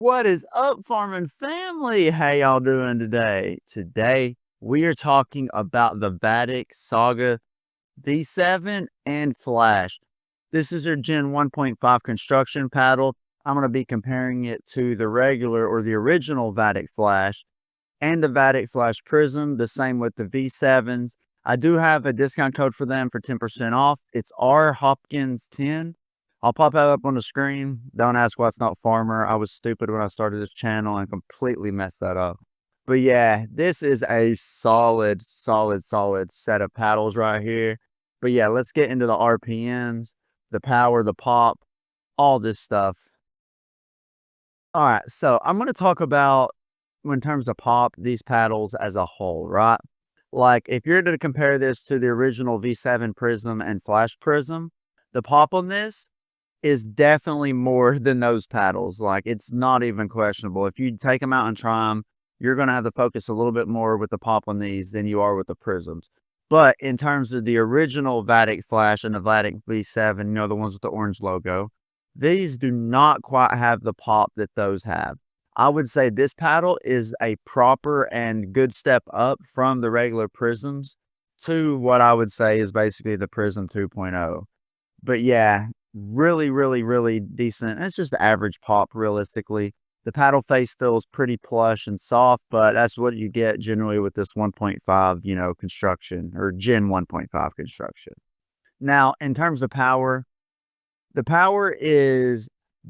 What is up, farming family? How y'all doing today? Today, we are talking about the Vatic Saga V7 and Flash. This is your Gen 1.5 construction paddle. I'm going to be comparing it to the regular or the original Vatic Flash and the Vatic Flash Prism, the same with the V7s. I do have a discount code for them for 10% off. It's R Hopkins 10. I'll pop that up on the screen. Don't ask why it's not Farmer. I was stupid when I started this channel and completely messed that up. But yeah, this is a solid set of paddles right here. But yeah, let's get into the RPMs, the power, the pop, all this stuff. All right, so I'm going to talk about, in terms of pop, these paddles as a whole, right? Like, if you're to compare this to the original V7 Prism and Flash Prism, the pop on this is definitely more than those paddles. Like, it's not even questionable. If you take them out and try them, you're going to have to focus a little bit more with the pop on these than you are with the Prisms. But in terms of the original Vatic Flash and the Vatic V7, you know, the ones with the orange logo, these do not quite have the pop that those have. I would say this paddle is a proper and good step up from the regular Prisms to what I would say is basically the Prism 2.0. But yeah, really decent. It's just average pop, realistically. The paddle face feels pretty plush and soft, but that's what you get generally with this 1.5, you know, construction, or Gen 1.5 construction. Now, in terms of power, the power is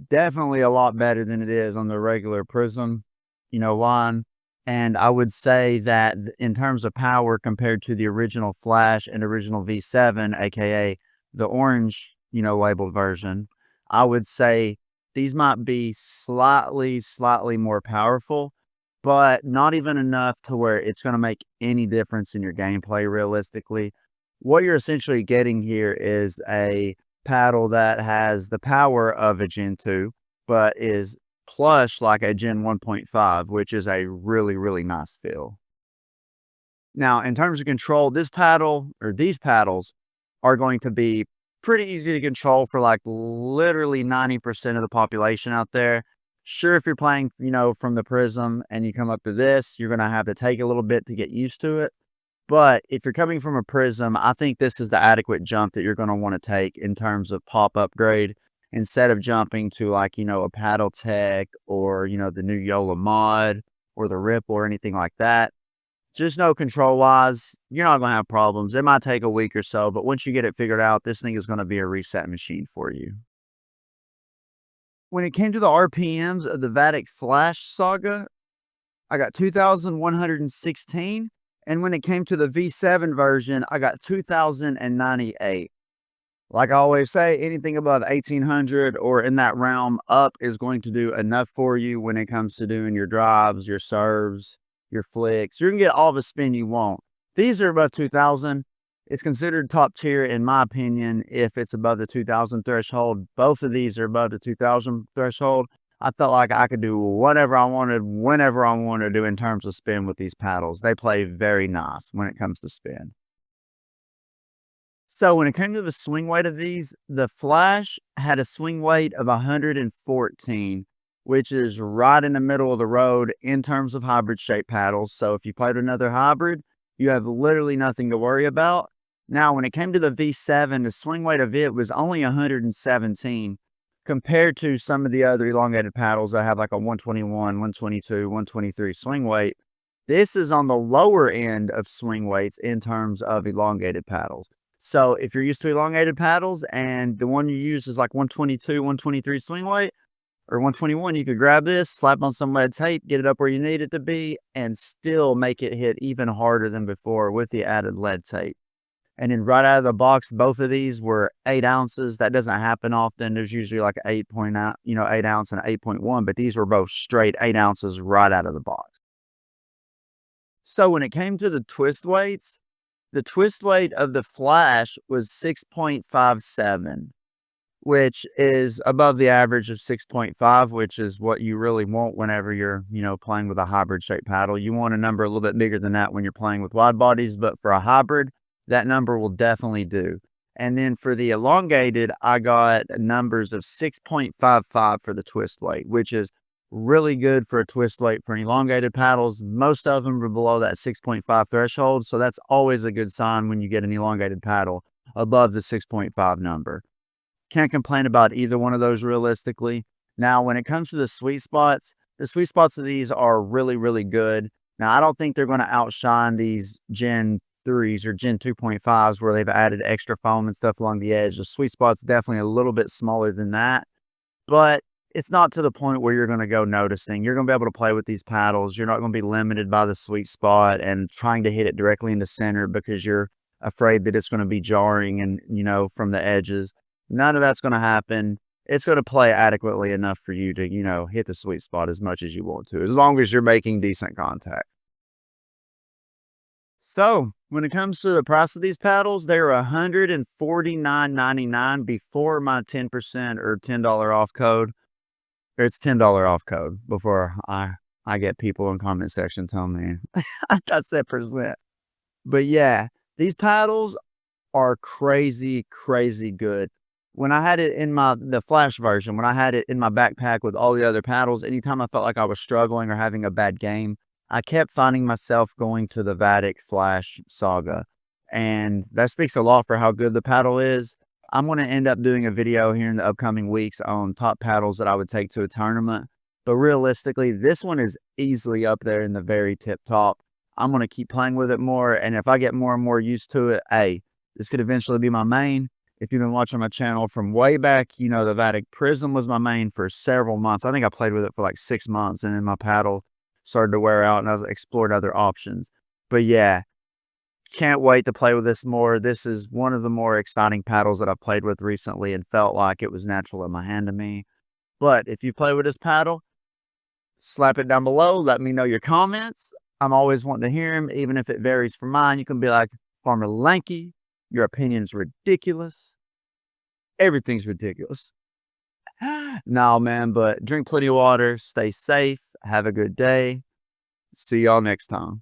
definitely a lot better than it is on the regular Prism, you know, line. And I would say that in terms of power compared to the original Flash and original V7, aka the orange, you know, labeled version, I would say these might be slightly more powerful, but not even enough to where it's going to make any difference in your gameplay realistically. What you're essentially getting here is a paddle that has the power of a Gen 2, but is plush like a Gen 1.5, which is a really nice feel. Now, in terms of control, this paddle, or these paddles, are going to be pretty easy to control for like literally 90% of the population out there. Sure, if you're playing, you know, from the Prism and you come up to this, you're going to have to take a little bit to get used to it. But if you're coming from a Prism, I think this is the adequate jump that you're going to want to take in terms of pop upgrade, instead of jumping to, like, you know, a Paddle Tech or, you know, the new Yola mod or the Ripple or anything like that. Just know, control wise, you're not going to have problems. It might take a week or so, but once you get it figured out, this thing is going to be a reset machine for you. When it came to the RPMs of the Vatic Flash Saga, I got 2,116. And when it came to the V7 version, I got 2,098. Like I always say, anything above 1,800 or in that realm up is going to do enough for you when it comes to doing your drives, your serves, your flicks. You're going to get all the spin you want. These are above 2,000. It's considered top tier, in my opinion, if it's above the 2,000 threshold. Both of these are above the 2,000 threshold. I felt like I could do whatever I wanted, whenever I wanted to do in terms of spin with these paddles. They play very nice when it comes to spin. So when it came to the swing weight of these, the Flash had a swing weight of 114, which is right in the middle of the road in terms of hybrid shape paddles. So if you played another hybrid, you have literally nothing to worry about. Now, when it came to the V7, the swing weight of it was only 117 compared to some of the other elongated paddles that have like a 121, 122, 123 swing weight. This is on the lower end of swing weights in terms of elongated paddles. So if you're used to elongated paddles and the one you use is like 122, 123 swing weight, or 121, you could grab this, slap on some lead tape, get it up where you need it to be, and still make it hit even harder than before with the added lead tape. And then right out of the box, both of these were 8 ounces. That doesn't happen often. There's usually like 8 ounce and 8.1, but these were both straight 8 ounces right out of the box. So when it came to the twist weights, the twist weight of the Flash was 6.57, which is above the average of 6.5, which is what you really want whenever you're, you know, playing with a hybrid shape paddle. You want a number a little bit bigger than that when you're playing with wide bodies, but for a hybrid, that number will definitely do. And then for the elongated, I got numbers of 6.55 for the twist weight, which is really good for a twist weight for elongated paddles. Most of them are below that 6.5 threshold, so that's always a good sign when you get an elongated paddle above the 6.5 number. Can't complain about either one of those realistically. Now, when it comes to the sweet spots of these are really, really good. Now, I don't think they're going to outshine these Gen 3s or Gen 2.5s where they've added extra foam and stuff along the edge. The sweet spot's definitely a little bit smaller than that, but it's not to the point where you're going to go noticing. You're going to be able to play with these paddles. You're not going to be limited by the sweet spot and trying to hit it directly into center because you're afraid that it's going to be jarring and, from the edges. None of that's going to happen. It's going to play adequately enough for you to, hit the sweet spot as much as you want to, as long as you're making decent contact. So, when it comes to the price of these paddles, they're $149.99 before my 10% or $10 off code. Or it's $10 off code before I get people in comment section telling me I said percent. But yeah, these paddles are crazy, crazy good. When I had it in the Flash version, when I had it in my backpack with all the other paddles, anytime I felt like I was struggling or having a bad game, I kept finding myself going to the Vatic Flash Saga. And that speaks a lot for how good the paddle is. I'm going to end up doing a video here in the upcoming weeks on top paddles that I would take to a tournament. But realistically, this one is easily up there in the very tip top. I'm going to keep playing with it more. And if I get more and more used to it, hey, this could eventually be my main. If you've been watching my channel from way back, the Vatic Prism was my main for several months. I think I played with it for like 6 months, and then my paddle started to wear out and I explored other options. But yeah, can't wait to play with this more. This is one of the more exciting paddles that I've played with recently and felt like it was natural in my hand to me. But if you play with this paddle, slap it down below. Let me know your comments. I'm always wanting to hear them, even if it varies from mine. You can be like, Farmer Lanky, your opinion's ridiculous. Everything's ridiculous. No, man, but drink plenty of water, stay safe, have a good day. See y'all next time.